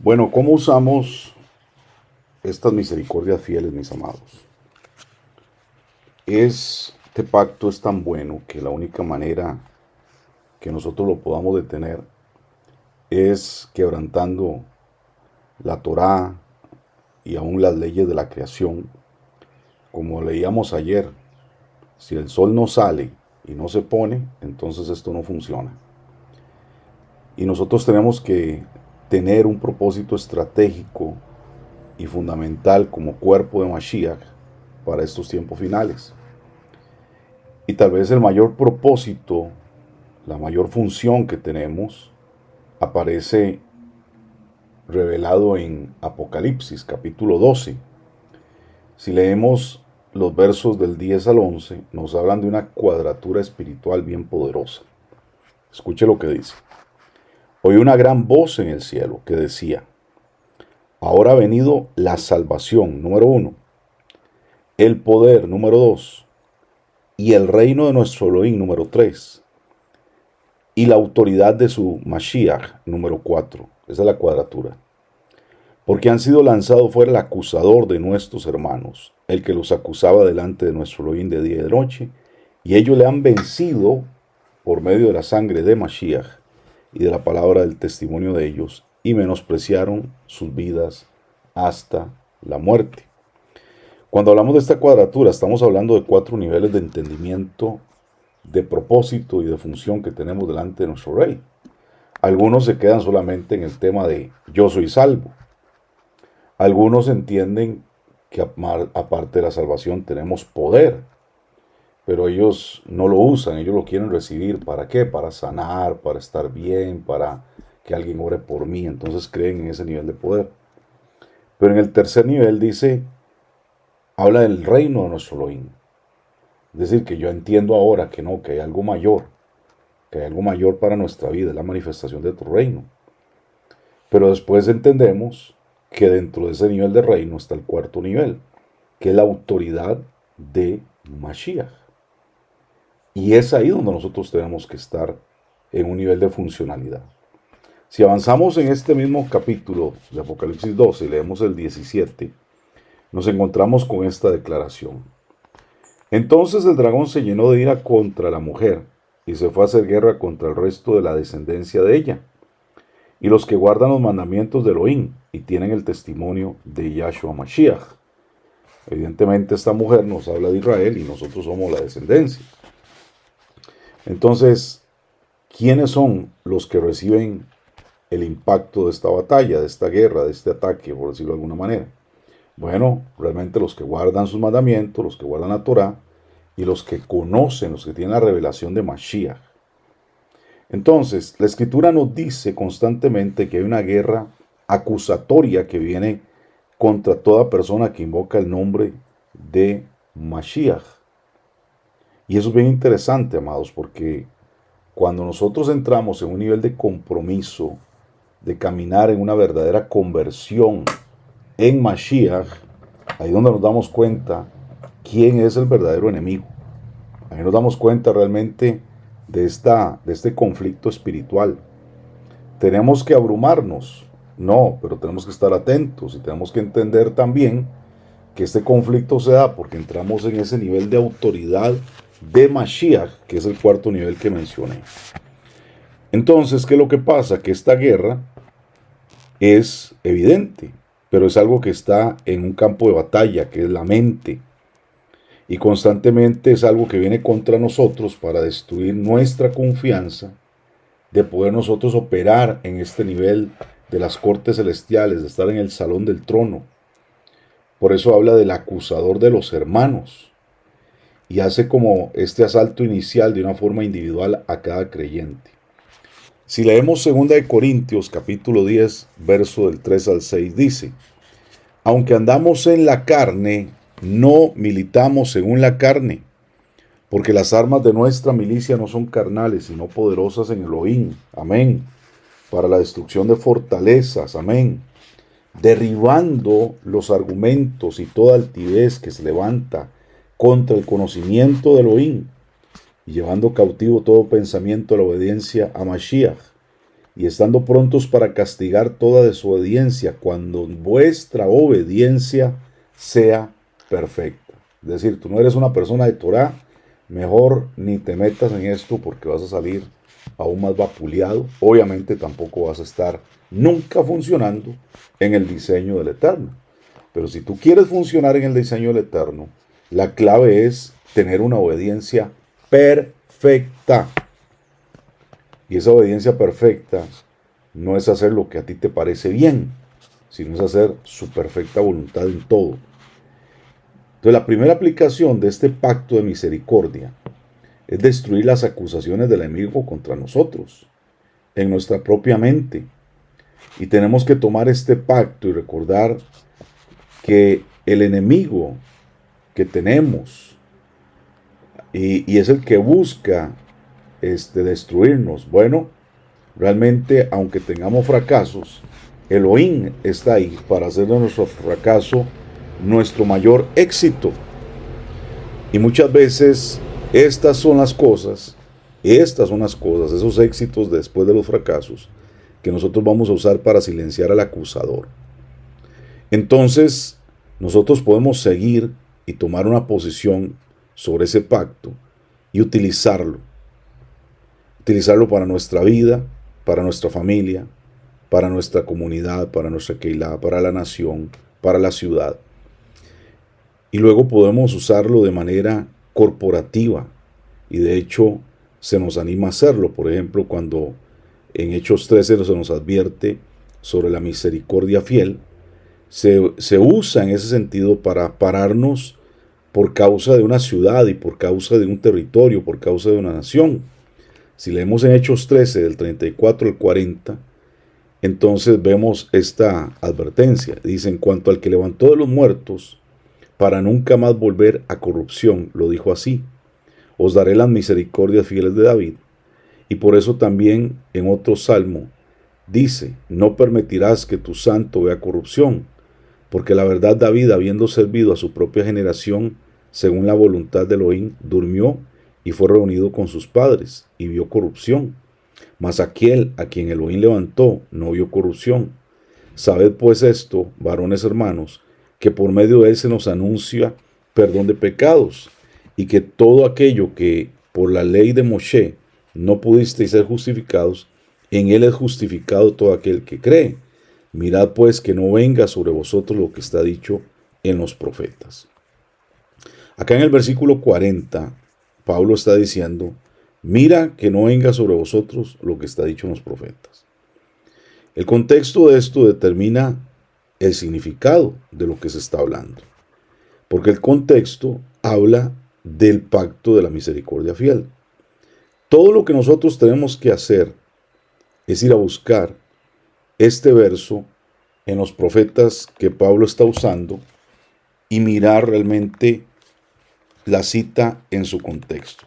Bueno, ¿cómo usamos estas misericordias fieles, mis amados? Este pacto es tan bueno que la única manera que nosotros lo podamos detener es quebrantando la Torá y aún las leyes de la creación. Como leíamos ayer, si el sol no sale y no se pone, entonces esto no funciona. Y nosotros tenemos que tener un propósito estratégico y fundamental como cuerpo de Mashiach para estos tiempos finales. Y tal vez el mayor propósito, la mayor función que tenemos, aparece revelado en Apocalipsis capítulo 12. Si leemos los versos del 10 al 11, nos hablan de una cuadratura espiritual bien poderosa. Escuche lo que dice. Oí una gran voz en el cielo que decía, ahora ha venido la salvación, número 1, el poder, número 2, y el reino de nuestro Elohim, número 3, y la autoridad de su Mashiach, número 4. Esa es la cuadratura. Porque han sido lanzados fuera el acusador de nuestros hermanos, el que los acusaba delante de nuestro Elohim de día y de noche, y ellos le han vencido por medio de la sangre de Mashiach y de la palabra del testimonio de ellos, y menospreciaron sus vidas hasta la muerte. Cuando hablamos de esta cuadratura, estamos hablando de 4 niveles de entendimiento, de propósito y de función que tenemos delante de nuestro Rey. Algunos se quedan solamente en el tema de yo soy salvo. Algunos entienden que aparte de la salvación tenemos poder, pero ellos no lo usan, ellos lo quieren recibir. ¿Para qué? Para sanar, para estar bien, para que alguien ore por mí. Entonces creen en ese nivel de poder. Pero en el tercer nivel dice, habla del reino de nuestro Elohim. Es decir, que yo entiendo ahora que no, que hay algo mayor, para nuestra vida, es la manifestación de tu reino. Pero después entendemos que dentro de ese nivel de reino está el cuarto nivel, que es la autoridad de Mashiach. Y es ahí donde nosotros tenemos que estar en un nivel de funcionalidad. Si avanzamos en este mismo capítulo de Apocalipsis 12 y leemos el 17, nos encontramos con esta declaración. Entonces el dragón se llenó de ira contra la mujer y se fue a hacer guerra contra el resto de la descendencia de ella y los que guardan los mandamientos de Elohim y tienen el testimonio de Yahshua Mashiach. Evidentemente esta mujer nos habla de Israel y nosotros somos la descendencia. Entonces, ¿quiénes son los que reciben el impacto de esta batalla, de esta guerra, de este ataque, por decirlo de alguna manera? Bueno, realmente los que guardan sus mandamientos, los que guardan la Torá y los que conocen, los que tienen la revelación de Mashiach. Entonces, la Escritura nos dice constantemente que hay una guerra acusatoria que viene contra toda persona que invoca el nombre de Mashiach. Y eso es bien interesante, amados, porque cuando nosotros entramos en un nivel de compromiso, de caminar en una verdadera conversión en Mashiach, ahí es donde nos damos cuenta quién es el verdadero enemigo. Ahí nos damos cuenta realmente de este conflicto espiritual. ¿Tenemos que abrumarnos? No, pero tenemos que estar atentos y tenemos que entender también que este conflicto se da porque entramos en ese nivel de autoridad de Mashiach, que es el cuarto nivel que mencioné. Entonces, ¿qué es lo que pasa? Que esta guerra es evidente, pero es algo que está en un campo de batalla, que es la mente. Y constantemente es algo que viene contra nosotros para destruir nuestra confianza de poder nosotros operar en este nivel de las cortes celestiales, de estar en el salón del trono. Por eso habla del acusador de los hermanos y hace como este asalto inicial de una forma individual a cada creyente. Si leemos 2 Corintios capítulo 10, verso del 3 al 6, dice, aunque andamos en la carne, no militamos según la carne, porque las armas de nuestra milicia no son carnales, sino poderosas en Elohim, amén, para la destrucción de fortalezas, amén, derribando los argumentos y toda altivez que se levanta contra el conocimiento de Elohim, y llevando cautivo todo pensamiento a la obediencia a Mashiach, y estando prontos para castigar toda desobediencia, cuando vuestra obediencia sea perfecta. Es decir, tú no eres una persona de Torah, mejor ni te metas en esto porque vas a salir aún más vapuleado. Obviamente tampoco vas a estar nunca funcionando en el diseño del Eterno. Pero si tú quieres funcionar en el diseño del Eterno, la clave es tener una obediencia perfecta. Y esa obediencia perfecta no es hacer lo que a ti te parece bien, sino es hacer su perfecta voluntad en todo. Entonces, la primera aplicación de este pacto de misericordia es destruir las acusaciones del enemigo contra nosotros, en nuestra propia mente. Y tenemos que tomar este pacto y recordar que el enemigo que tenemos y es el que busca destruirnos. Bueno, realmente, aunque tengamos fracasos, Elohim está ahí para hacer de nuestro fracaso nuestro mayor éxito. Y muchas veces estas son las cosas, esos éxitos después de los fracasos, que nosotros vamos a usar para silenciar al acusador. Entonces, nosotros podemos seguir y tomar una posición sobre ese pacto y utilizarlo para nuestra vida, para nuestra familia, para nuestra comunidad, para nuestra Keilah, para la nación, para la ciudad. Y luego podemos usarlo de manera corporativa. Y de hecho se nos anima a hacerlo. Por ejemplo, cuando en Hechos 13 se nos advierte sobre la misericordia fiel, se usa en ese sentido para pararnos por causa de una ciudad y por causa de un territorio, por causa de una nación. Si leemos en Hechos 13, del 34 al 40, entonces vemos esta advertencia. Dice: en cuanto al que levantó de los muertos, para nunca más volver a corrupción, lo dijo así: os daré las misericordias fieles de David. Y por eso también en otro salmo dice: no permitirás que tu santo vea corrupción, porque la verdad David, habiendo servido a su propia generación, según la voluntad de Elohim, durmió y fue reunido con sus padres, y vio corrupción. Mas aquel a quien Elohim levantó no vio corrupción. Sabed pues esto, varones hermanos, que por medio de él se nos anuncia perdón de pecados, y que todo aquello que por la ley de Moshe no pudisteis ser justificados, en él es justificado todo aquel que cree. Mirad pues que no venga sobre vosotros lo que está dicho en los profetas. Acá en el versículo 40, Pablo está diciendo: mira que no venga sobre vosotros lo que está dicho en los profetas. El contexto de esto determina el significado de lo que se está hablando, porque el contexto habla del pacto de la misericordia fiel. Todo lo que nosotros tenemos que hacer es ir a buscar este verso en los profetas que Pablo está usando y mirar realmente la cita en su contexto.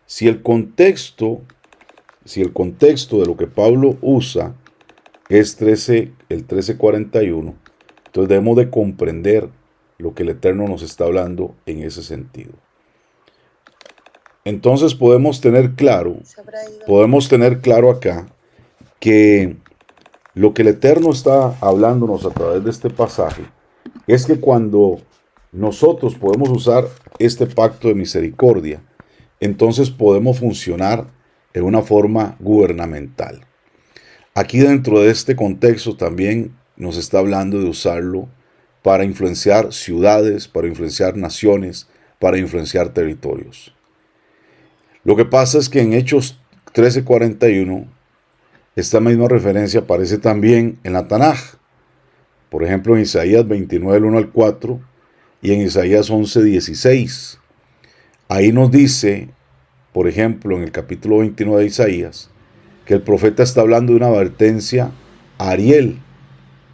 Si el contexto de lo que Pablo usa es el 13:41, entonces debemos de comprender lo que el Eterno nos está hablando en ese sentido. Entonces podemos tener claro acá que lo que el Eterno está hablándonos a través de este pasaje es que cuando nosotros podemos usar este pacto de misericordia, entonces podemos funcionar en una forma gubernamental. Aquí dentro de este contexto también nos está hablando de usarlo para influenciar ciudades, para influenciar naciones, para influenciar territorios. Lo que pasa es que en Hechos 13:41, esta misma referencia aparece también en la Tanaj. Por ejemplo, en Isaías 29, del 1 al 4 y en Isaías 11:16. Ahí nos dice, por ejemplo, en el capítulo 29 de Isaías, que el profeta está hablando de una advertencia a Ariel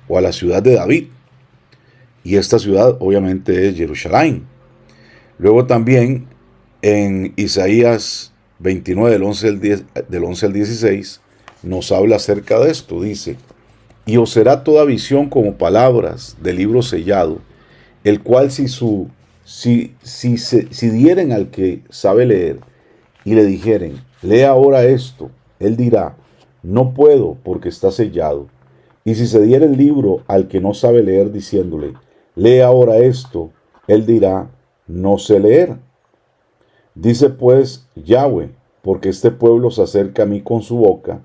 o a la ciudad de David. Y esta ciudad obviamente es Jerusalén. Luego también en Isaías 29, del 11 al 16, nos habla acerca de esto. Dice: y os será toda visión como palabras de libro sellado, el cual si dieren al que sabe leer y le dijeren: lee ahora esto, él dirá: no puedo porque está sellado. Y si se diera el libro al que no sabe leer diciéndole, lee ahora esto, él dirá, no sé leer. Dice pues Yahweh, porque este pueblo se acerca a mí con su boca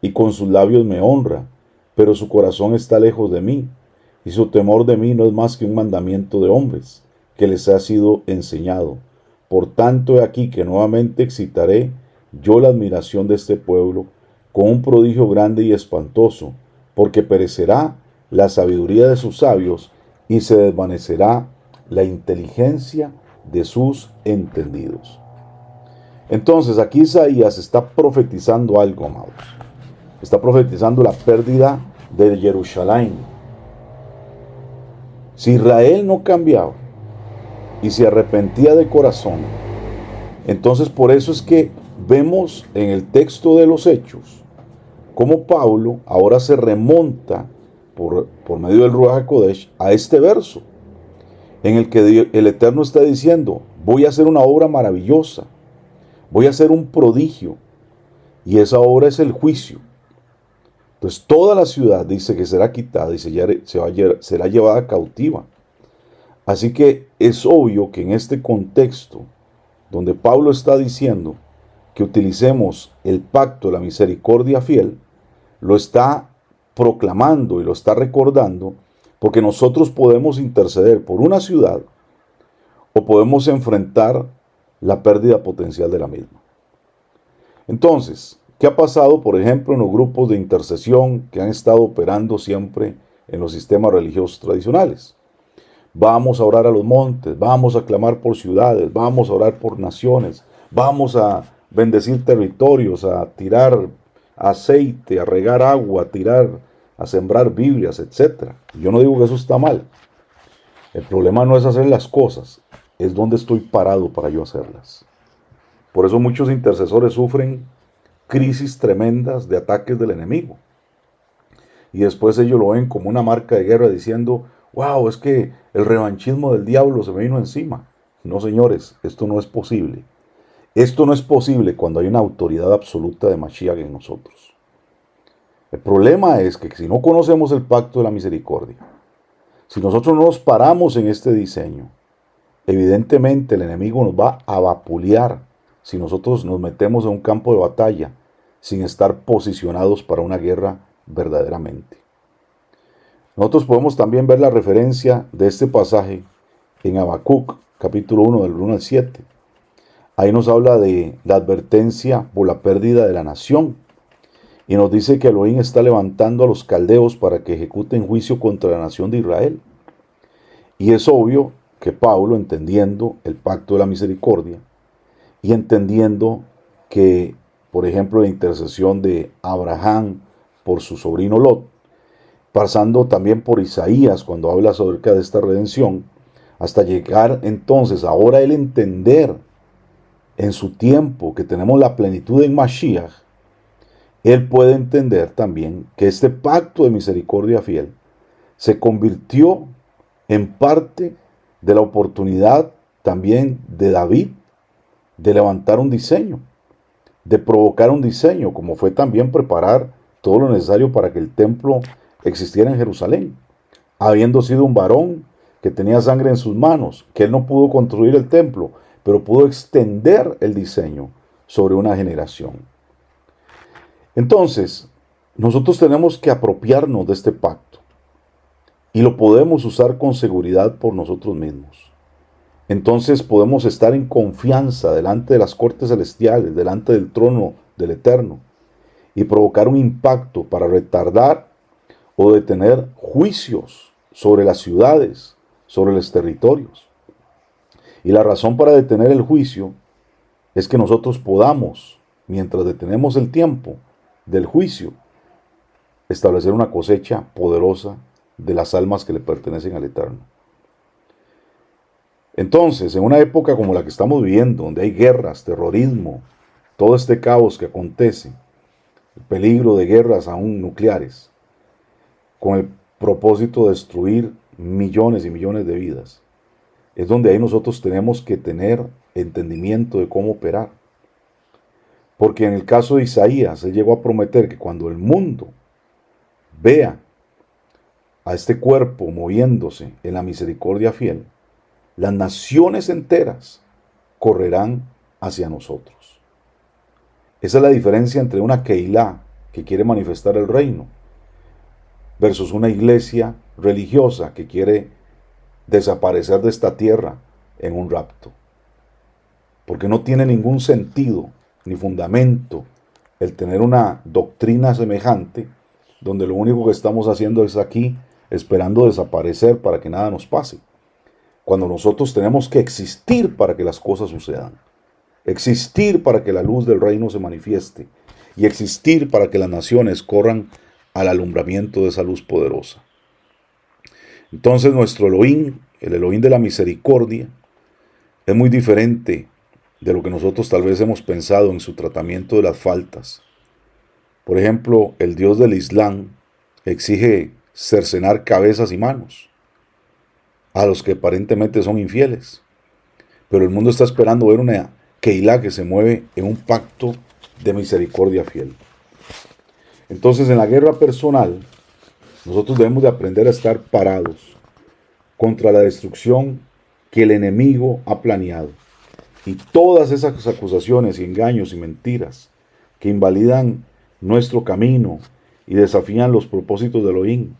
y con sus labios me honra, pero su corazón está lejos de mí, y su temor de mí no es más que un mandamiento de hombres, que les ha sido enseñado. Por tanto, he aquí que nuevamente excitaré yo la admiración de este pueblo con un prodigio grande y espantoso, porque perecerá la sabiduría de sus sabios y se desvanecerá la inteligencia de sus entendidos. Entonces, aquí Isaías está profetizando algo, amados. Está profetizando la pérdida de Jerusalén. Si Israel no cambiaba y se arrepentía de corazón, entonces por eso es que vemos en el texto de los Hechos cómo Pablo ahora se remonta por medio del Ruach HaKodesh a este verso, en el que el Eterno está diciendo, voy a hacer una obra maravillosa, voy a hacer un prodigio, y esa obra es el juicio. Entonces toda la ciudad dice que será quitada y será llevada cautiva. Así que es obvio que en este contexto, donde Pablo está diciendo que utilicemos el pacto de la misericordia fiel, lo está proclamando y lo está recordando, porque nosotros podemos interceder por una ciudad o podemos enfrentar la pérdida potencial de la misma. Entonces, ¿qué ha pasado, por ejemplo, en los grupos de intercesión que han estado operando siempre en los sistemas religiosos tradicionales? Vamos a orar a los montes, vamos a clamar por ciudades, vamos a orar por naciones, vamos a bendecir territorios, a tirar aceite, a regar agua, a sembrar Biblias, etc. Yo no digo que eso está mal. El problema no es hacer las cosas, es dónde estoy parado para yo hacerlas. Por eso muchos intercesores sufren crisis tremendas de ataques del enemigo. Y después ellos lo ven como una marca de guerra diciendo, wow, es que el revanchismo del diablo se me vino encima. No, señores, esto no es posible. Esto no es posible cuando hay una autoridad absoluta de Mashiach en nosotros. El problema es que si no conocemos el pacto de la misericordia, si nosotros no nos paramos en este diseño, evidentemente el enemigo nos va a vapulear si nosotros nos metemos en un campo de batalla sin estar posicionados para una guerra verdaderamente. Nosotros podemos también ver la referencia de este pasaje en Habacuc, capítulo 1, del 1 al 7. Ahí nos habla de la advertencia por la pérdida de la nación. Y nos dice que Elohim está levantando a los caldeos para que ejecuten juicio contra la nación de Israel. Y es obvio que Pablo, entendiendo el pacto de la misericordia y entendiendo que, por ejemplo, la intercesión de Abraham por su sobrino Lot, pasando también por Isaías cuando habla acerca de esta redención, hasta llegar entonces ahora el entender en su tiempo que tenemos la plenitud en Mashiach, él puede entender también que este pacto de misericordia fiel se convirtió en parte de la oportunidad también de David de levantar un diseño, de provocar un diseño, como fue también preparar todo lo necesario para que el templo existiera en Jerusalén, habiendo sido un varón que tenía sangre en sus manos, que él no pudo construir el templo, pero pudo extender el diseño sobre una generación. Entonces, nosotros tenemos que apropiarnos de este pacto y lo podemos usar con seguridad por nosotros mismos. Entonces podemos estar en confianza delante de las cortes celestiales, delante del trono del Eterno, y provocar un impacto para retardar o detener juicios sobre las ciudades, sobre los territorios. Y la razón para detener el juicio es que nosotros podamos, mientras detenemos el tiempo del juicio, establecer una cosecha poderosa de las almas que le pertenecen al Eterno. Entonces, en una época como la que estamos viviendo, donde hay guerras, terrorismo, todo este caos que acontece, el peligro de guerras aún nucleares, con el propósito de destruir millones y millones de vidas, es donde ahí nosotros tenemos que tener entendimiento de cómo operar. Porque en el caso de Isaías, él llegó a prometer que cuando el mundo vea a este cuerpo moviéndose en la misericordia fiel, las naciones enteras correrán hacia nosotros. Esa es la diferencia entre una Keilah que quiere manifestar el reino versus una iglesia religiosa que quiere desaparecer de esta tierra en un rapto. Porque no tiene ningún sentido ni fundamento el tener una doctrina semejante donde lo único que estamos haciendo es aquí esperando desaparecer para que nada nos pase. Cuando nosotros tenemos que existir para que las cosas sucedan. Existir para que la luz del reino se manifieste. Y existir para que las naciones corran al alumbramiento de esa luz poderosa. Entonces nuestro Elohim, el Elohim de la misericordia, es muy diferente de lo que nosotros tal vez hemos pensado en su tratamiento de las faltas. Por ejemplo, el Dios del Islam exige cercenar cabezas y manos a los que aparentemente son infieles. Pero el mundo está esperando ver una Keilah que se mueve en un pacto de misericordia fiel. Entonces, en la guerra personal, nosotros debemos de aprender a estar parados contra la destrucción que el enemigo ha planeado. Y todas esas acusaciones y engaños y mentiras que invalidan nuestro camino y desafían los propósitos de Elohim,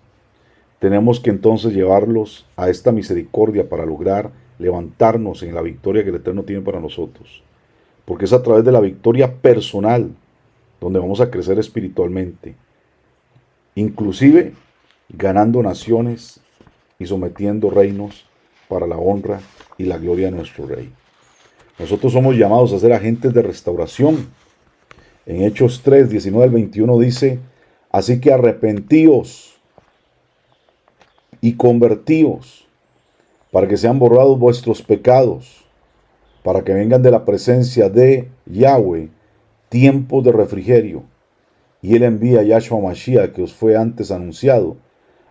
tenemos que entonces llevarlos a esta misericordia para lograr levantarnos en la victoria que el Eterno tiene para nosotros. Porque es a través de la victoria personal donde vamos a crecer espiritualmente, inclusive ganando naciones y sometiendo reinos para la honra y la gloria de nuestro Rey. Nosotros somos llamados a ser agentes de restauración. En Hechos 3, 19 al 21 dice, así que arrepentíos y convertíos para que sean borrados vuestros pecados, para que vengan de la presencia de Yahweh tiempos de refrigerio. Y Él envía a Yahshua Mashiach, que os fue antes anunciado,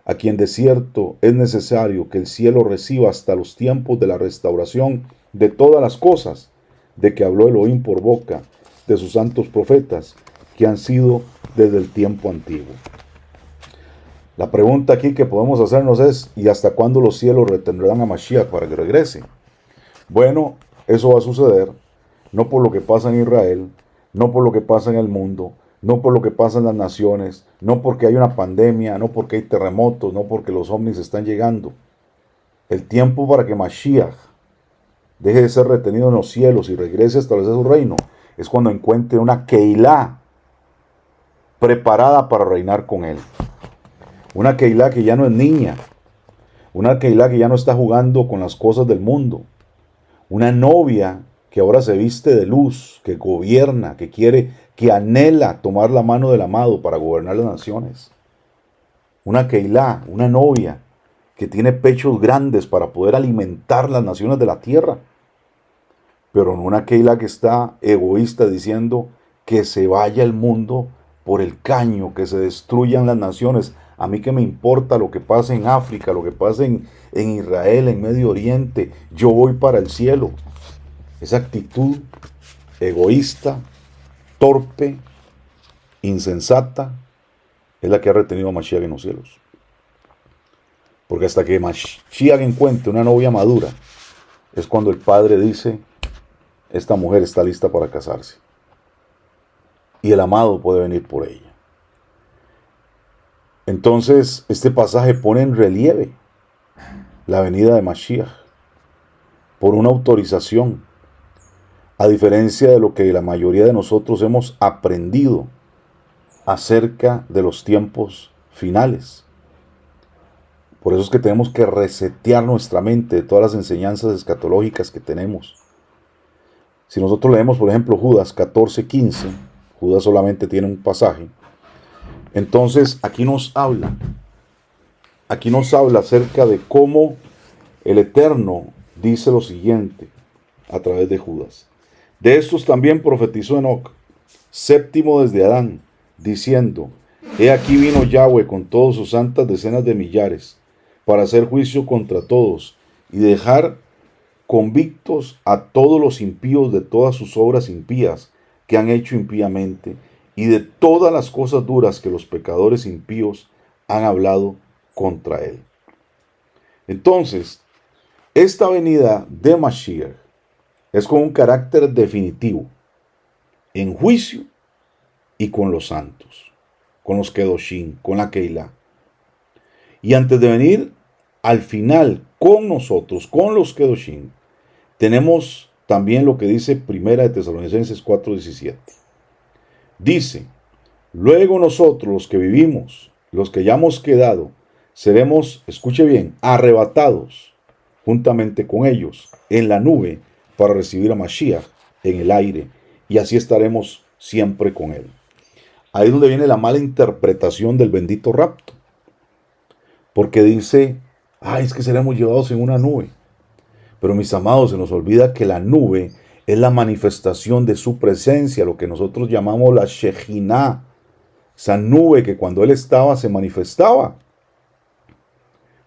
a quien de cierto es necesario que el cielo reciba hasta los tiempos de la restauración de todas las cosas, de que habló Elohim por boca de sus santos profetas, que han sido desde el tiempo antiguo. La pregunta aquí que podemos hacernos es, ¿y hasta cuándo los cielos retendrán a Mashiach para que regrese? Bueno, eso va a suceder, no por lo que pasa en Israel, no por lo que pasa en el mundo, no por lo que pasa en las naciones, no porque hay una pandemia, no porque hay terremotos, no porque los ovnis están llegando. El tiempo para que Mashiach deje de ser retenido en los cielos y regrese a establecer su reino es cuando encuentre una Keilah preparada para reinar con él. Una Keilah que ya no es niña, una Keilah que ya no está jugando con las cosas del mundo, una novia que ahora se viste de luz, que gobierna, que quiere, que anhela tomar la mano del amado para gobernar las naciones. Una Keilah, una novia que tiene pechos grandes para poder alimentar las naciones de la tierra. Pero no una Keilah que está egoísta diciendo que se vaya el mundo por el caño, que se destruyan las naciones. A mí que me importa lo que pase en África, lo que pase en Israel, en Medio Oriente. Yo voy para el cielo. Esa actitud egoísta, torpe, insensata, es la que ha retenido a Mashiach en los cielos. Porque hasta que Mashiach encuentre una novia madura, es cuando el Padre dice, esta mujer está lista para casarse. Y el amado puede venir por ella. Entonces, este pasaje pone en relieve la venida de Mashiach por una autorización, a diferencia de lo que la mayoría de nosotros hemos aprendido acerca de los tiempos finales. Por eso es que tenemos que resetear nuestra mente de todas las enseñanzas escatológicas que tenemos. Si nosotros leemos, por ejemplo, Judas 14:15, Judas solamente tiene un pasaje. Entonces, aquí nos habla acerca de cómo el Eterno dice lo siguiente a través de Judas. De estos también profetizó Enoc, séptimo desde Adán, diciendo, he aquí vino Yahweh con todas sus santas decenas de millares, para hacer juicio contra todos, y dejar convictos a todos los impíos de todas sus obras impías, que han hecho impíamente y de todas las cosas duras que los pecadores impíos han hablado contra él. Entonces, esta venida de Mashiach es con un carácter definitivo, en juicio y con los santos, con los Kedoshim, con la Keilah. Y antes de venir al final con nosotros, con los Kedoshim, tenemos también lo que dice Primera de Tesalonicenses 4:17. Dice, luego nosotros los que vivimos, los que ya hemos quedado, seremos, escuche bien, arrebatados juntamente con ellos en la nube para recibir a Mashiach en el aire, y así estaremos siempre con él. Ahí es donde viene la mala interpretación del bendito rapto, porque dice, es que seremos llevados en una nube. Pero mis amados, se nos olvida que la nube es la manifestación de su presencia, lo que nosotros llamamos la Shejinah, esa nube que cuando él estaba se manifestaba.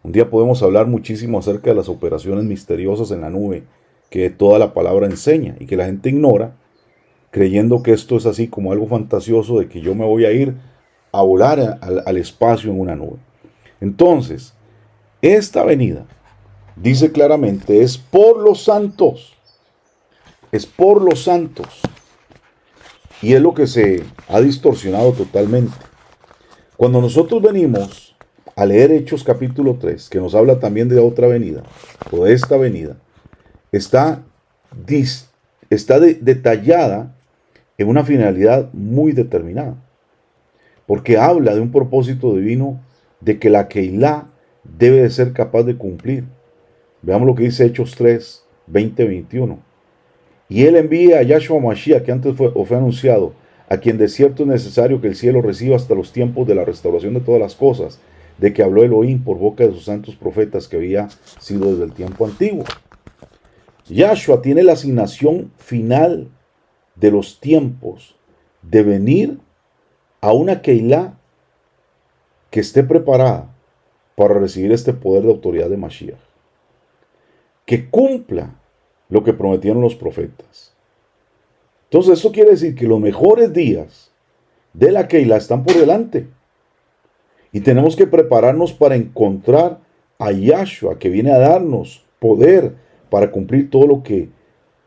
Un día podemos hablar muchísimo acerca de las operaciones misteriosas en la nube que toda la palabra enseña y que la gente ignora, creyendo que esto es así como algo fantasioso de que yo me voy a ir a volar al espacio en una nube. Entonces, esta venida, dice claramente, es por los santos. Es por los santos. Y es lo que se ha distorsionado totalmente. Cuando nosotros venimos a leer Hechos capítulo 3, que nos habla también de otra venida, o de esta venida, está detallada en una finalidad muy determinada. Porque habla de un propósito divino de que la Keilah debe de ser capaz de cumplir. Veamos lo que dice Hechos 3, 20-21. Y él envía a Yahshua Mashiach, que antes fue anunciado, a quien de cierto es necesario que el cielo reciba hasta los tiempos de la restauración de todas las cosas, de que habló Elohim por boca de sus santos profetas que había sido desde el tiempo antiguo. Yahshua tiene la asignación final de los tiempos de venir a una Keilah que esté preparada para recibir este poder de autoridad de Mashiach, que cumpla lo que prometieron los profetas. Entonces eso quiere decir que los mejores días de la Keilah están por delante. Y tenemos que prepararnos para encontrar a Yahshua, que viene a darnos poder para cumplir todo lo que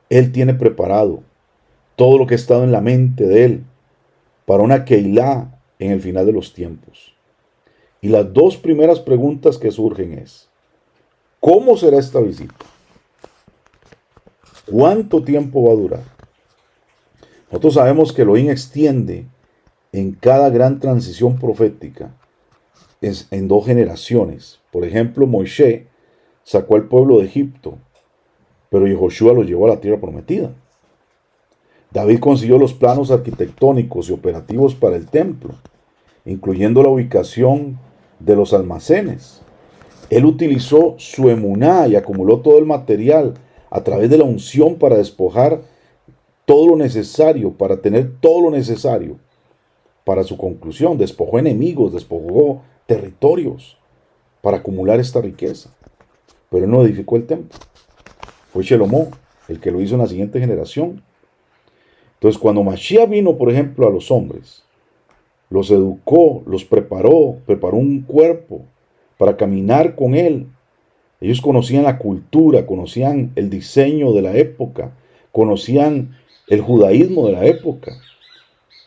Él tiene preparado, todo lo que ha estado en la mente de Él, para una Keilah en el final de los tiempos. Y las dos primeras preguntas que surgen es, ¿cómo será esta visita? ¿Cuánto tiempo va a durar? Nosotros sabemos que Elohim extiende en cada gran transición profética en dos generaciones. Por ejemplo, Moisés sacó al pueblo de Egipto, pero Yehoshua los llevó a la tierra prometida. David consiguió los planos arquitectónicos y operativos para el templo, incluyendo la ubicación de los almacenes. Él utilizó su emuná y acumuló todo el material a través de la unción para despojar todo lo necesario, para tener todo lo necesario para su conclusión. Despojó enemigos, despojó territorios para acumular esta riqueza. Pero él no edificó el templo. Fue Shelomó el que lo hizo en la siguiente generación. Entonces, cuando Mashiach vino, por ejemplo, a los hombres, los educó, los preparó un cuerpo para caminar con él. Ellos conocían la cultura, conocían el diseño de la época, conocían el judaísmo de la época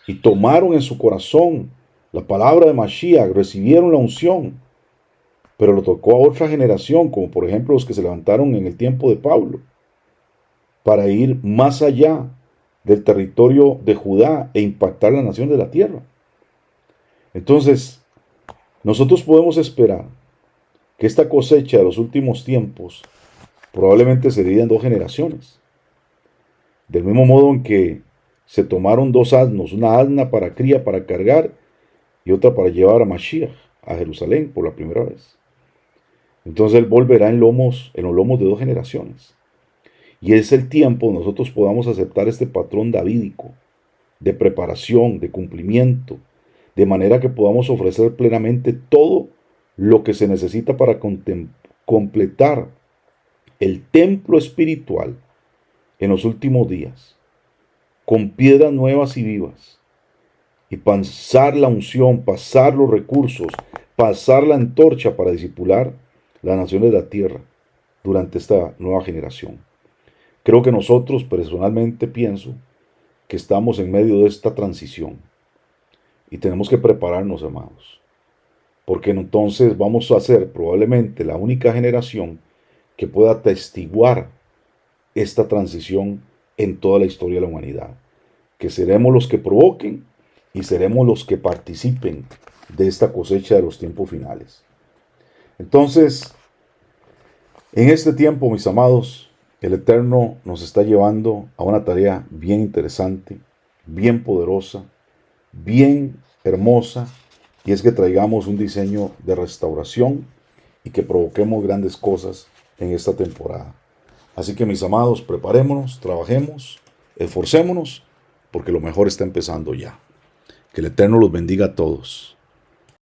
y tomaron en su corazón la palabra de Mashiach, recibieron la unción, pero lo tocó a otra generación, como por ejemplo los que se levantaron en el tiempo de Pablo, para ir más allá del territorio de Judá e impactar la nación de la tierra. Entonces, nosotros podemos esperar que esta cosecha de los últimos tiempos probablemente se divida en dos generaciones. Del mismo modo en que se tomaron dos asnos, una asna para cría, para cargar, y otra para llevar a Mashiach a Jerusalén por la primera vez. Entonces él volverá en los lomos de dos generaciones. Y es el tiempo donde nosotros podamos aceptar este patrón davídico de preparación, de cumplimiento, de manera que podamos ofrecer plenamente todo lo que se necesita para completar el templo espiritual en los últimos días. con piedras nuevas y vivas, y pasar la unción, pasar los recursos, pasar la antorcha para discipular las naciones de la tierra durante esta nueva generación. Creo que nosotros, personalmente, pienso que estamos en medio de esta transición y tenemos que prepararnos, amados, porque entonces vamos a ser probablemente la única generación que pueda atestiguar esta transición en toda la historia de la humanidad, que seremos los que provoquen y seremos los que participen de esta cosecha de los tiempos finales. Entonces, en este tiempo, mis amados, el Eterno nos está llevando a una tarea bien interesante, bien poderosa, bien hermosa, y es que traigamos un diseño de restauración y que provoquemos grandes cosas en esta temporada. Así que, mis amados, preparémonos, trabajemos, esforcémonos, porque lo mejor está empezando ya. Que el Eterno los bendiga a todos.